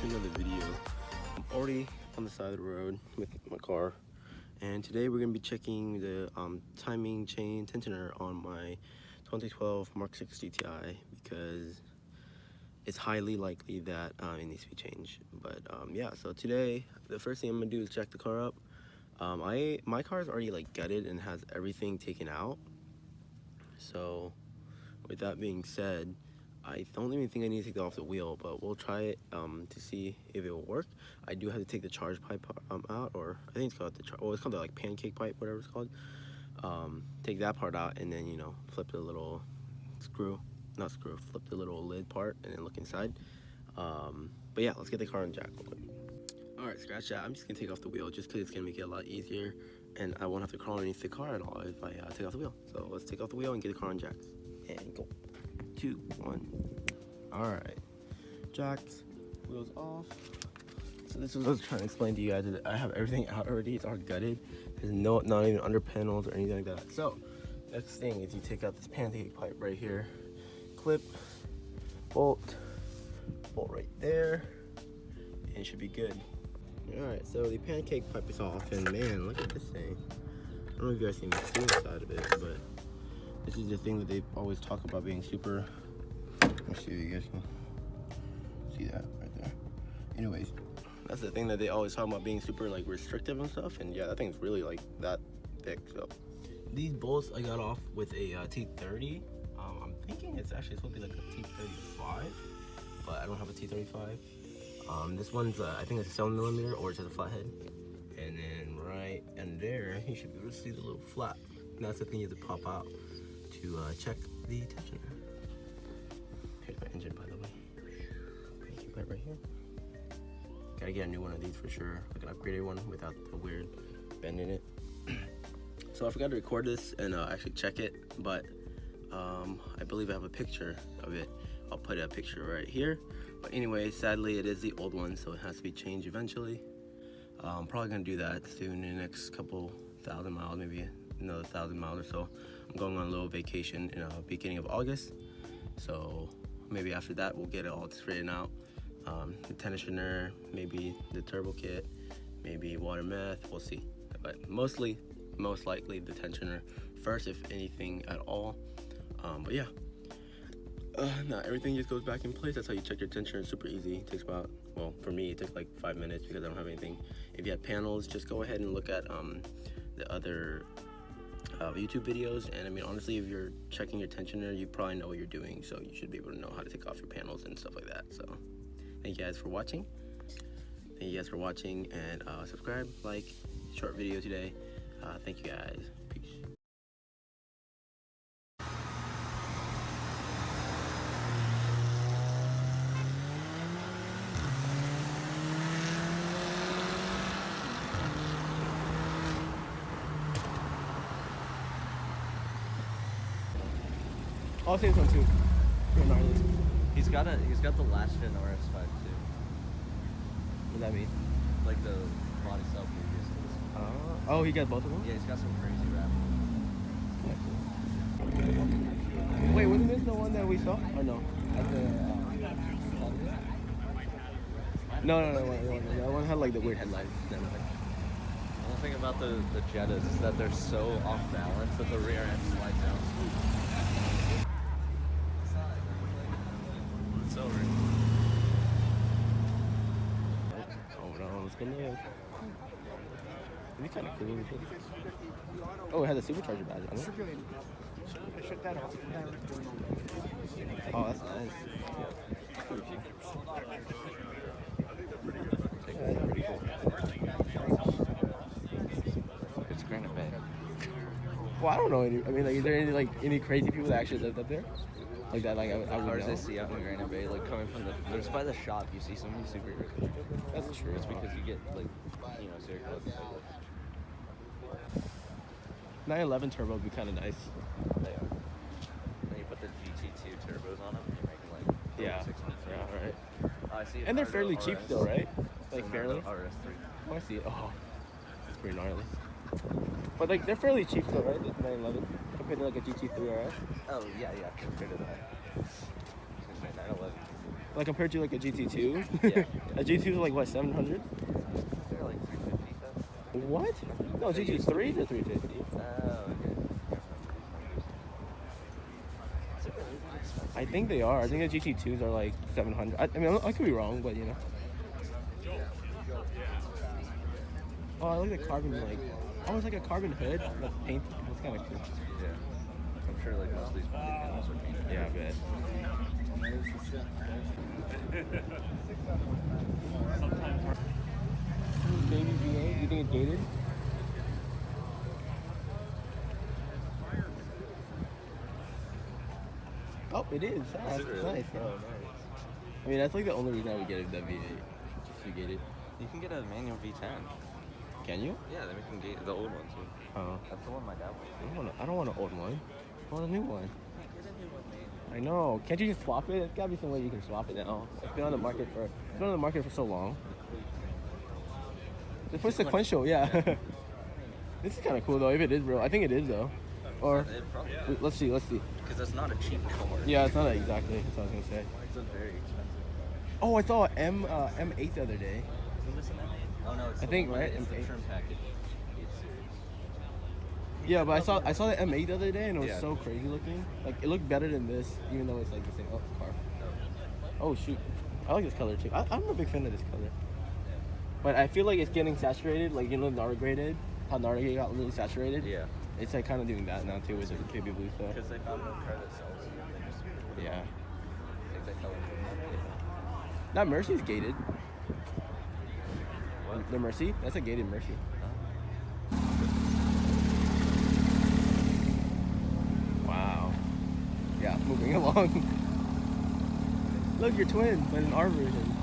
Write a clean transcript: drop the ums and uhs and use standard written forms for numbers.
to another video. I'm already on the side of the road with my car, and today we're going to be checking the timing chain tensioner on my 2012 MK6 GTi because it's highly likely that it needs to be changed. But yeah, so today the first thing I'm going to do is jack the car up. My car is already like gutted and has everything taken out. So with that being said, I don't even think I need to take it off the wheel, but we'll try it to see if it will work. I do have to take the charge pipe out, or I think it's called it's called the like pancake pipe, whatever it's called. Take that part out and then, you know, flip the little flip the little lid part and then look inside. But yeah, let's get the car on jack real quick. Alright, scratch that. I'm just gonna take off the wheel just because it's gonna make it a lot easier and I won't have to crawl underneath the car at all if I take off the wheel. So let's take off the wheel and get the car on jacks. And go. 2, 1. Alright. Jacks, wheels off. So this is what I was trying to explain to you guys. I have everything out already. It's all gutted. There's not even under panels or anything like that. So next thing is you take out this pancake pipe right here. Clip, bolt right there, and it should be good. Alright, so the pancake pipe is off, and man, look at this thing. I don't know if you guys can see the side of it, but this is the thing that they always talk about being super. Let me see if you guys can see that right there. Anyways, that's the thing that they always talk about being super like restrictive and stuff, and yeah, that thing's really like that thick. So these bolts I got off with a T30. I'm thinking it's actually supposed to be like a T35, but I don't have a T35. This one's I think it's a 7mm, or it's just a flathead. And then right in there, you should be able to see the little flap. And that's the thing you have to pop out to check the tensioner. Here's my engine, by the way. Keep that right here. Gotta get a new one of these for sure, like an upgraded one without the weird bend in it. So I forgot to record this and actually check it, but I believe I have a picture of it. I'll put a picture right here. But anyway, sadly it is the old one, so it has to be changed eventually. I'm probably gonna do that soon in the next couple thousand miles, maybe another 1,000 miles or so. I'm going on a little vacation in the beginning of August, so maybe after that we'll get it all straightened out. The tensioner, maybe the turbo kit, maybe water meth, we'll see. But most likely the tensioner first, if anything at all. But yeah, now everything just goes back in place. That's how you check your tensioner. It's super easy. It takes about, well, for me it took like 5 minutes because I don't have anything. If you have panels, just go ahead and look at the other YouTube videos. And I mean, honestly, if you're checking your tensioner, you probably know what you're doing, so you should be able to know how to take off your panels and stuff like that. So thank you guys for watching. And subscribe, like, short video today. Thank you guys. Peace. I'll say this one too. He's got the last gen RS5 too. What does that mean? Like the body style previous. Oh, he got both of them? Yeah, he's got some crazy wrap. Wait, wasn't this the one that we saw? Or no? At the, no. That one had like the weird headlights and everything. The only thing about the Jettas is that they're so off balance that the rear end slides down. It's over. Hold on, let's go live. It'd be kind of cool. Oh, it has a supercharger badge on it. Shut that off. Oh, that's nice. Yeah, that's pretty cool. It's Granite Bay. Well, I don't know any. I mean, like, is there any crazy people that actually lived up there? Like that, like I would Cars know. I see out in Granite Bay, like coming from there's by the shop, you see so many super rich. That's true. It's because you get like, you know, circles. 911 turbo would be kind of nice. They are. Then you put the GT2 turbos on them, and you're making like Yeah. 600. Yeah, right. I see. And they're fairly cheap still, right? Like It's fairly. RS3. Oh, I see it. Oh, it's pretty gnarly. But like they're fairly cheap still, right? The 911 compared to like a GT3 RS. Oh yeah, compared to that. I was gonna say 911. Like compared to like a GT2? Yeah. A GT2 is like what, 700? They're like 350 though. What? No, GT3 to 350. Oh, okay. I think they are. I think the GT2s are like 700. I mean, I could be wrong, but you know. Oh, I like the carbon, like, oh, it's like a carbon hood. That's paint. That's kind of cool. Yeah. I'm sure like most of these panels are painted. Yeah, I bet. Baby V8, you think it's gated? Oh, it is. Ah, that's Really? nice. Yeah. Oh, nice. I mean, that's like the only reason I would get that V8. Just to get it. You can get a manual V10. Can you? Yeah, then we can get the old one too. Oh. That's the one my dad wants. I don't want an old one. I want a new one. Get a new one, man. I know. Can't you just swap it? There's gotta be some way you can swap it now. It's been on the market for so long. It's for sequential, yeah. This is kind of cool though. If it is real, I think it is though. Or It probably is. let's see. Because that's not a cheap car. Yeah, it's not exactly. That's what I was gonna say. It's a very expensive. Oh, I saw an M8 the other day. Is this an M8? Oh no, it's I the think, one- right? It's the M8. trim package. 8 series. Yeah, but I saw the M8 the other day and it was Yeah. so crazy looking. Like it looked better than this, even though it's like the same car. Oh shoot, I like this color too. I'm a big fan of this color. But I feel like it's getting saturated, like you know, Nara graded. How Nara got really saturated. Yeah. It's like kind of doing that now too with the baby blue stuff. Because they found no car that sells it. They just put it Yeah. on. I think they color it. That Mercy's gated. What? The Mercy, that's a gated Mercy. Wow. Yeah, moving along. Look, your twin, but an R version.